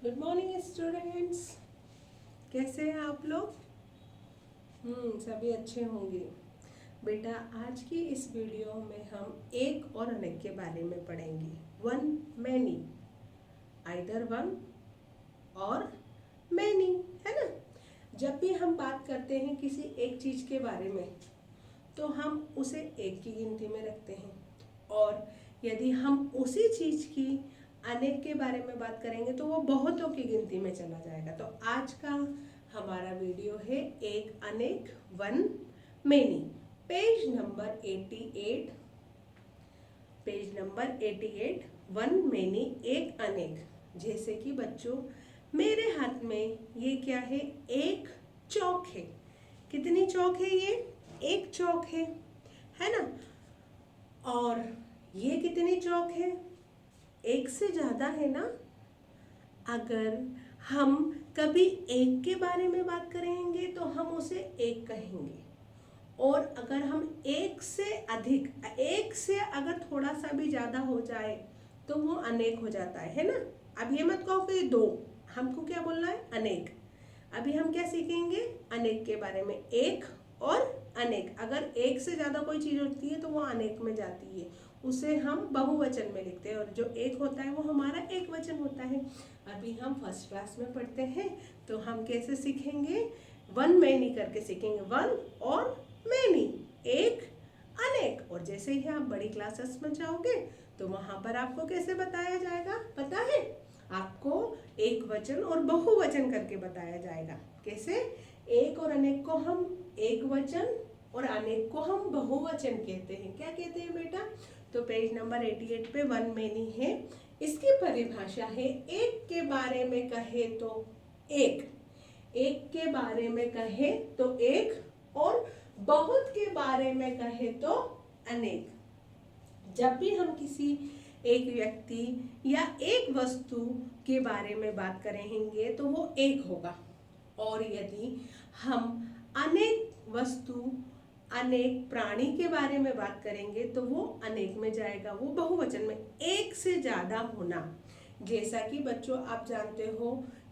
Good morning students. कैसे हैं आप लोग? सभी अच्छे होंगे। बेटा, आज की इस वीडियो में हम एक और अनेक के बारे में पढ़ेंगे। वन, मैनी, आइदर वन और मैनी, है ना। जब भी हम बात करते हैं किसी एक चीज़ के बारे में तो हम उसे एक की गिनती में रखते हैं, और यदि हम उसी चीज़ की अनेक के बारे में बात करेंगे तो वो बहुतों की गिनती में चला जाएगा। तो आज का हमारा वीडियो है एक अनेक, one many. Page number 88, page number 88, one many, एक अनेक। जैसे कि बच्चों, मेरे हाथ में ये क्या है? एक चौक है। कितनी चौक है ये? एक चौक है ना। और ये कितनी चौक है? एक से ज़्यादा है ना। अगर हम कभी एक के बारे में बात करेंगे तो हम उसे एक कहेंगे, और अगर हम एक से अधिक, एक से अगर थोड़ा सा भी ज़्यादा हो जाए तो वो अनेक हो जाता है ना। अब ये मत कहो कि दो, हमको क्या बोलना है? अनेक। अभी हम क्या सीखेंगे? अनेक के बारे में। एक और अनेक। अगर एक से ज़्यादा कोई चीज़ होती है तो वो अनेक में जाती है, उसे हम बहुवचन में लिखते हैं, और जो एक होता है वो हमारा एक वचन होता है। अभी हम फर्स्ट क्लास में पढ़ते हैं तो हम कैसे सीखेंगे? वन मैनी करके सीखेंगे। वन और मैनी, एक अनेक। और जैसे ही आप बड़ी क्लासेस में जाओगे तो वहां पर आपको कैसे बताया जाएगा पता है? आपको एक वचन और बहुवचन करके बताया जाएगा। कैसे? एक और अनेक को हम एक वचन और अनेक को हम बहुवचन कहते हैं। क्या कहते हैं बेटा? तो पेज नंबर 88 पे वन मैनी है। इसकी परिभाषा है, एक के बारे में कहे तो एक, एक के बारे में कहे तो एक, और बहुत के बारे में कहे तो अनेक। जब भी हम किसी एक व्यक्ति या एक वस्तु के बारे में बात करेंगे तो वो एक होगा, और यदि हम अनेक वस्तु, अनेक प्राणी के बारे में बात करेंगे तो वो अनेक में जाएगा, वो बहुवचन में। एक से ज्यादा होना, जैसा कि बच्चों आप जानते हो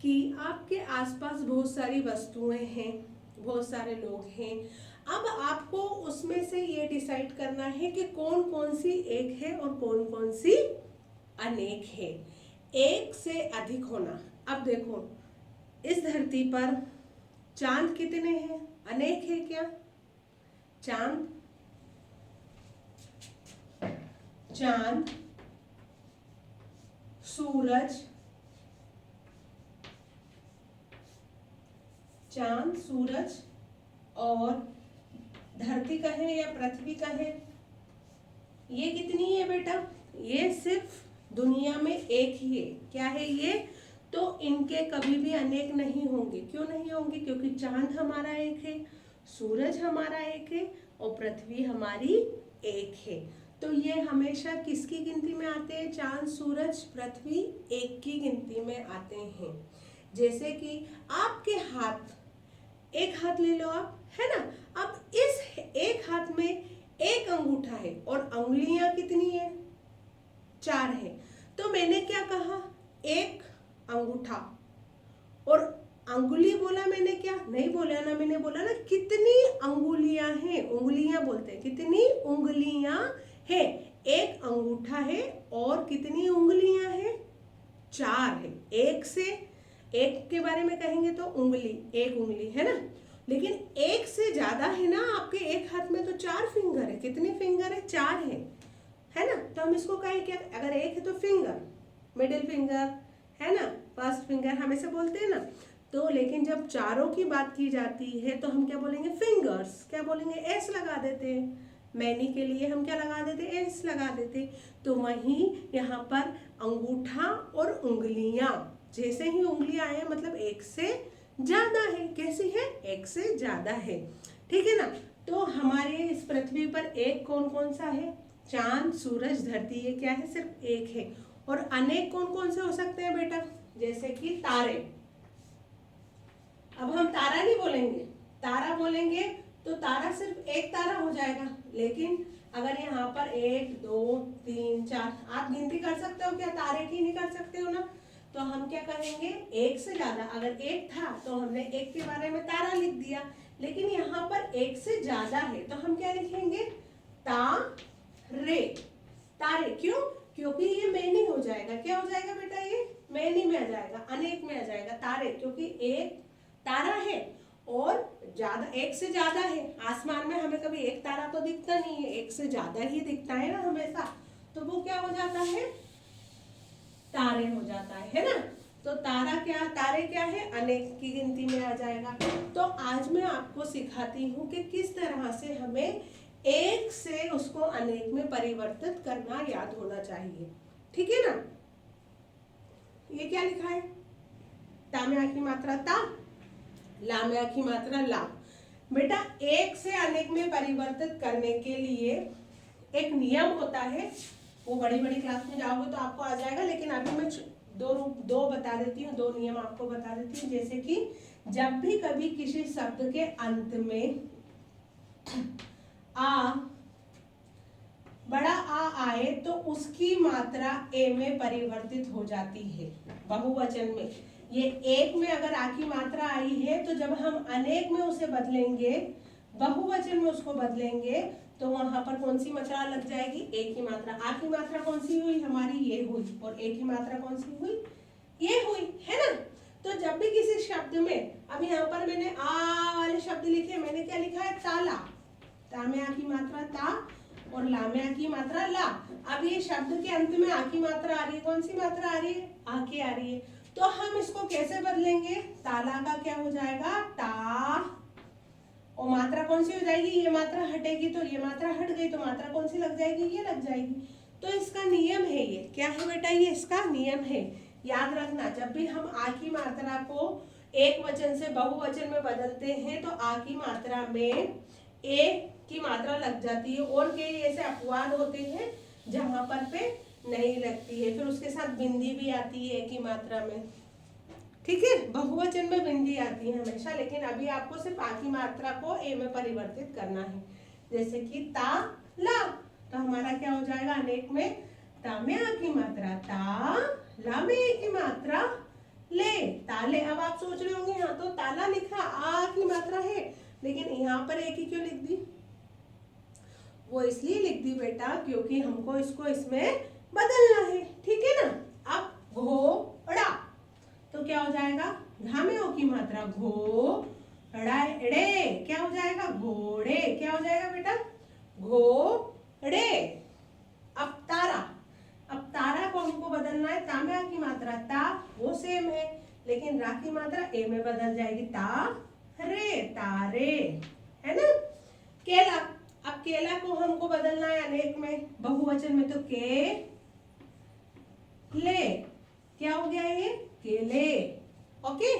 कि आपके आसपास बहुत सारी वस्तुएं हैं, बहुत सारे लोग हैं। अब आपको उसमें से ये डिसाइड करना है कि कौन कौन सी एक है और कौन कौन सी अनेक है। एक से अधिक होना। अब देखो, इस धरती पर चांद कितने हैं? अनेक है क्या? चांद, चांद, सूरज, चांद, सूरज और धरती का है या पृथ्वी का है, ये कितनी है बेटा? ये सिर्फ दुनिया में एक ही है। क्या है ये? तो इनके कभी भी अनेक नहीं होंगे। क्यों नहीं होंगे? क्योंकि चांद हमारा एक है, सूरज हमारा एक है और पृथ्वी हमारी एक है। तो ये हमेशा किसकी गिनती में आते हैं? चांद, सूरज, पृथ्वी एक की गिनती में आते हैं। जैसे कि आपके हाथ, एक हाथ ले लो आप, है ना। अब इस एक हाथ में एक अंगूठा है और अंगुलियां कितनी है? 4 है। तो मैंने क्या कहा? एक अंगूठा, और अंगुली बोला मैंने? क्या नहीं बोला ना, मैंने बोला ना कितनी अंगुलियां हैं। उंगलियां बोलते हैं। कितनी उंगलियां हैं? एक अंगूठा है और कितनी उंगलियां हैं? 4 है। एक से, एक के बारे में कहेंगे तो उंगली, एक उंगली है ना। लेकिन एक से ज्यादा है ना, आपके एक हाथ में तो 4 फिंगर है। कितने फिंगर है? 4 है ना। तो हम इसको कहें क्या? अगर एक है तो फिंगर, मिडिल फिंगर, है ना, फर्स्ट फिंगर हम ऐसे बोलते हैं ना। तो लेकिन जब चारों की बात की जाती है तो हम क्या बोलेंगे? फिंगर्स। क्या बोलेंगे? एस लगा देते हैं। मैनी के लिए हम क्या लगा देते? एस लगा देते। तो वहीं यहाँ पर अंगूठा और उंगलियां, जैसे ही उंगलियां आए मतलब एक से ज्यादा है। कैसी है? एक से ज्यादा है। ठीक है ना। तो हमारे इस पृथ्वी पर एक कौन कौन सा है? चांद, सूरज, धरती, ये क्या है? सिर्फ एक है। और अनेक कौन कौन से हो सकते हैं बेटा? जैसे कि तारे। अब हम तारा नहीं बोलेंगे, तारा बोलेंगे तो तारा सिर्फ एक तारा हो जाएगा। लेकिन अगर यहाँ पर 1 2 3 4, आप गिनती कर सकते हो क्या? तारे की नहीं कर सकते हो ना। तो हम क्या करेंगे, एक से ज्यादा, अगर एक था तो हमने एक के बारे में तारा लिख दिया, लेकिन यहाँ पर एक से ज्यादा है तो हम क्या लिखेंगे, तारे। तारे क्यों, क्योंकि ये मैनी हो जाएगा, क्या हो जाएगा बेटा, ये मैनी में आ जाएगा, अनेक में आ जाएगा तारे, क्योंकि एक तारा है और ज्यादा, एक से ज्यादा है। आसमान में हमें कभी एक तारा तो दिखता नहीं है, एक से ज्यादा ही दिखता है ना हमेशा, तो वो क्या हो जाता है, तारे हो जाता है ना। तो तारा क्या, तारे क्या है, अनेक की गिनती में आ जाएगा। तो आज मैं आपको सिखाती हूँ कि किस तरह से हमें एक से उसको अनेक में परिवर्तित करना याद होना चाहिए, ठीक है ना। ये क्या लिखा है, ता में आ की मात्रा ता, ला में आ की मात्रा ला। बेटा एक से अनेक में परिवर्तित करने के लिए एक नियम होता है, वो बड़ी बड़ी क्लास में जाओगे तो आपको आ जाएगा, लेकिन अभी मैं दो बता देती हूँ, दो नियम आपको बता देती हूँ। जैसे कि जब भी कभी किसी शब्द के अंत में आ, बड़ा आ आए तो उसकी मात्रा ए में परिवर्तित हो जाती है, बहुवचन में। ये एक में अगर आ की मात्रा आई है तो जब हम अनेक में उसे बदलेंगे, बहुवचन में उसको बदलेंगे, तो वहां पर कौन सी मात्रा लग जाएगी, ए की मात्रा। आ की मात्रा कौन सी हुई हमारी, ये हुई, और ए की मात्रा कौन सी हुई, ये हुई, है ना। तो जब भी किसी शब्द में, अब यहाँ पर मैंने आ वाले शब्द लिखे, मैंने क्या लिखा है, ताला, ता में आ की मात्रा ता और ला में आ की मात्रा ला। अब ये शब्द के अंत में आ की मात्रा आ रही है, कौन सी मात्रा आ रही है, आ की आ रही है, तो हम इसको कैसे बदलेंगे, ताला का क्या हो जाएगा, ता, और मात्रा कौन सी हो जाएगी, ये मात्रा हटेगी तो ये मात्रा हट गई, तो मात्रा कौन सी लग जाएगी, ये लग जाएगी। तो इसका नियम है, ये क्या है बेटा, ये इसका नियम है। याद रखना, जब भी हम आ की मात्रा को एक वचन से बहुवचन में बदलते हैं तो आ की मात्रा में ए की मात्रा लग जाती है, और कई ऐसे अपवाद होते हैं जहां पर पे नहीं लगती है, फिर उसके साथ बिंदी भी आती है ए की मात्रा में, ठीक है। बहुवचन में बिंदी आती है हमेशा, लेकिन अभी आपको सिर्फ आ की मात्रा को ए में परिवर्तित करना है। जैसे कि ता ला, तो हमारा क्या हो जाएगा, अनेक में ता में आ की मात्रा ता, ला में ए की मात्रा ले, ताले। अब आप सोच रहे होंगे यहाँ तो ताला लिखा, आ की मात्रा है, लेकिन यहाँ पर ए की क्यों लिख दी, वो इसलिए लिख दी बेटा क्योंकि हमको इसको इसमें बदलना है, ठीक है ना। अब घोड़ा, तो क्या हो जाएगा, घा में ओ की मात्रा घो, ड़े, क्या हो जाएगा, घोड़े, क्या हो जाएगा बेटा, घोड़े। अब तारा, अब तारा को हमको बदलना है, ता में आ की मात्रा ता, वो सेम है, लेकिन रा की मात्रा ए में बदल जाएगी, ता रे, तारे, है ना। केला, अब केला को हमको बदलना है अनेक में, बहुवचन में, तो के ले, क्या हो गया ये, केले, ओके।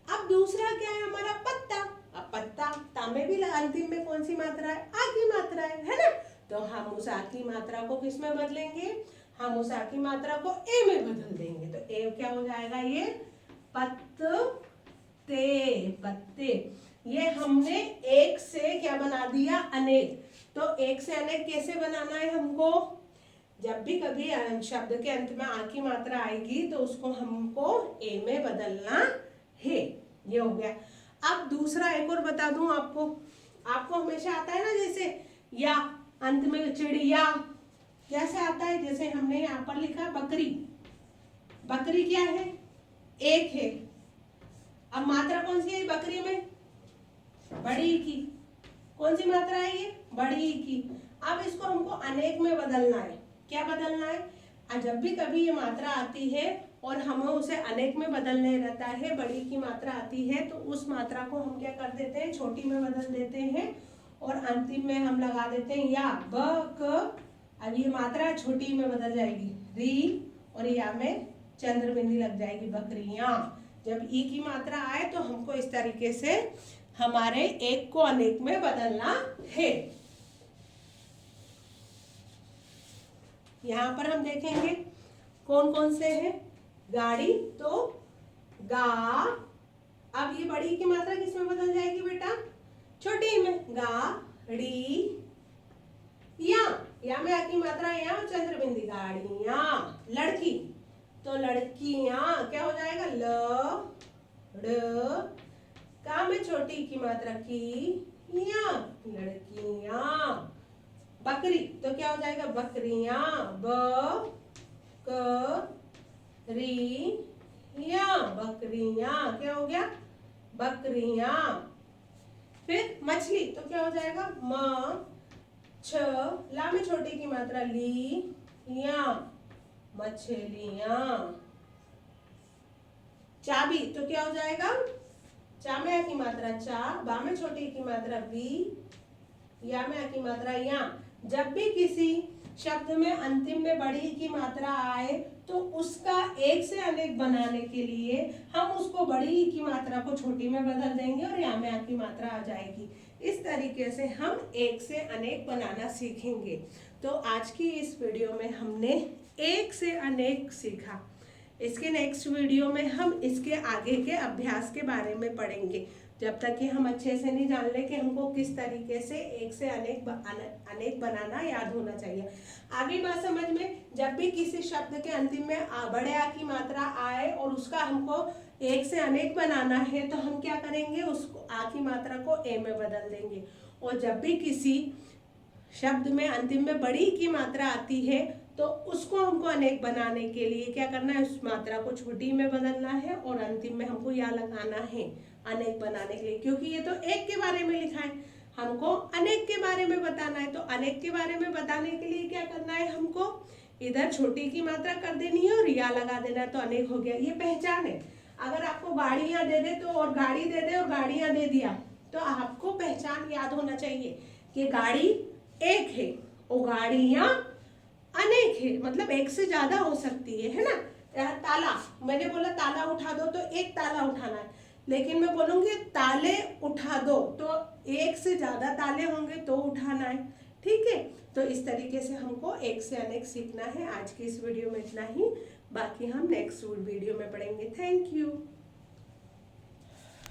अब दूसरा क्या है हमारा, पत्ता। अब पत्ता, ता में भी अंतिम में कौन सी मात्रा है, आ की मात्रा है ना। तो हम उस आ की मात्रा को किस में बदलेंगे, हम उस आ की मात्रा को ए में बदल देंगे, तो ए क्या हो जाएगा, ये पत्ते, पत्ते। ये हमने एक से क्या बना दिया, अनेक। तो एक से अनेक कैसे बनाना है हमको, जब भी कभी शब्द के अंत में आ की मात्रा आएगी तो उसको हमको ए में बदलना है, ये हो गया। अब दूसरा एक और बता दूं आपको, आपको हमेशा आता है ना, जैसे या अंत में चिड़िया, कैसे आता है, जैसे हमने यहाँ पर लिखा बकरी, बकरी क्या है, एक है। अब मात्रा कौन सी है बकरी में, बड़ी की, कौन सी मात्रा है ये, बड़ी की। अब इसको हमको अनेक में बदलना है, क्या बदलना है, जब भी कभी ये मात्रा आती है और हमें उसे अनेक में बदलने रहता है, बड़ी की मात्रा आती है, तो उस मात्रा को हम क्या कर देते हैं, छोटी में बदल देते हैं, और अंतिम में हम लगा देते हैं या, ब क। अब ये मात्रा छोटी में बदल जाएगी, री, और या में चंद्र बिंदी लग जाएगी, बकरियां। जब ई की मात्रा आए तो हमको इस तरीके से हमारे एक को अनेक में बदलना है। यहाँ पर हम देखेंगे कौन कौन से हैं, गाड़ी, तो गा। अब ये बड़ी की मात्रा किसमें बदल जाएगी बेटा, छोटी में, गाड़ी, या में आ की मात्रा या और चंद्र बिंदी, गाड़ियां। लड़की, तो लड़कियां क्या हो जाएगा, ल ड़, का में छोटी की मात्रा की, या, लड़कियां। बकरी तो क्या हो जाएगा, बकरियां, ब क री या, बकरियां, क्या हो गया, बकरियां। फिर मछली तो क्या हो जाएगा, म छ, ला में छोटी की मात्रा ली, या, मछलियां। चाबी तो क्या हो जाएगा, चा में आ की मात्रा चा, बा में छोटी की मात्रा बी, या में आ की मात्रा या। जब भी किसी शब्द में अंतिम में बड़ी की मात्रा आए तो उसका एक से अनेक बनाने के लिए हम उसको बड़ी की मात्रा को छोटी में बदल देंगे और या में आ की मात्रा आ जाएगी। इस तरीके से हम एक से अनेक बनाना सीखेंगे। तो आज की इस वीडियो में हमने एक से अनेक सीखा। इसके नेक्स्ट वीडियो में हम इसके आगे के अभ्यास के बारे में पढ़ेंगे, जब तक कि हम अच्छे से नहीं जान ले कि हमको किस तरीके से एक से अनेक बनाना याद होना चाहिए। आगे बात समझ में, जब भी किसी शब्द के अंतिम में बड़े आ की मात्रा आए और उसका हमको एक से अनेक बनाना है तो हम क्या करेंगे, उसको आ की मात्रा को ए में बदल देंगे। और जब भी किसी शब्द में अंतिम में बड़ी की मात्रा आती है तो उसको हमको अनेक बनाने के लिए क्या करना है, उस मात्रा को छोटी में बदलना है और अंतिम में हमको या लगाना है अनेक बनाने के लिए, क्योंकि ये तो एक के बारे में लिखा है, हमको अनेक के बारे में बताना है। तो अनेक के बारे में बताने के लिए क्या करना है, हमको इधर छोटी की मात्रा कर देनी है और या लगा देना है, तो अनेक हो गया। ये पहचान है। अगर आपको गाड़ियां दे दे तो और गाड़ी दे दे और गाड़ियां दे दिया तो आपको पहचान याद होना चाहिए कि गाड़ी एक है और गाड़ियां अनेक है, मतलब एक से ज्यादा हो सकती है ना। ताला, मैंने बोला ताला उठा दो तो एक ताला उठाना है, लेकिन मैं बोलूंगी ताले उठा दो तो एक से ज्यादा ताले होंगे तो उठाना है। ठीक है, तो इस तरीके से हमको एक से अनेक सीखना है। आज की इस वीडियो में इतना ही, बाकी हम नेक्स्ट वीडियो में पढ़ेंगे। Thank you.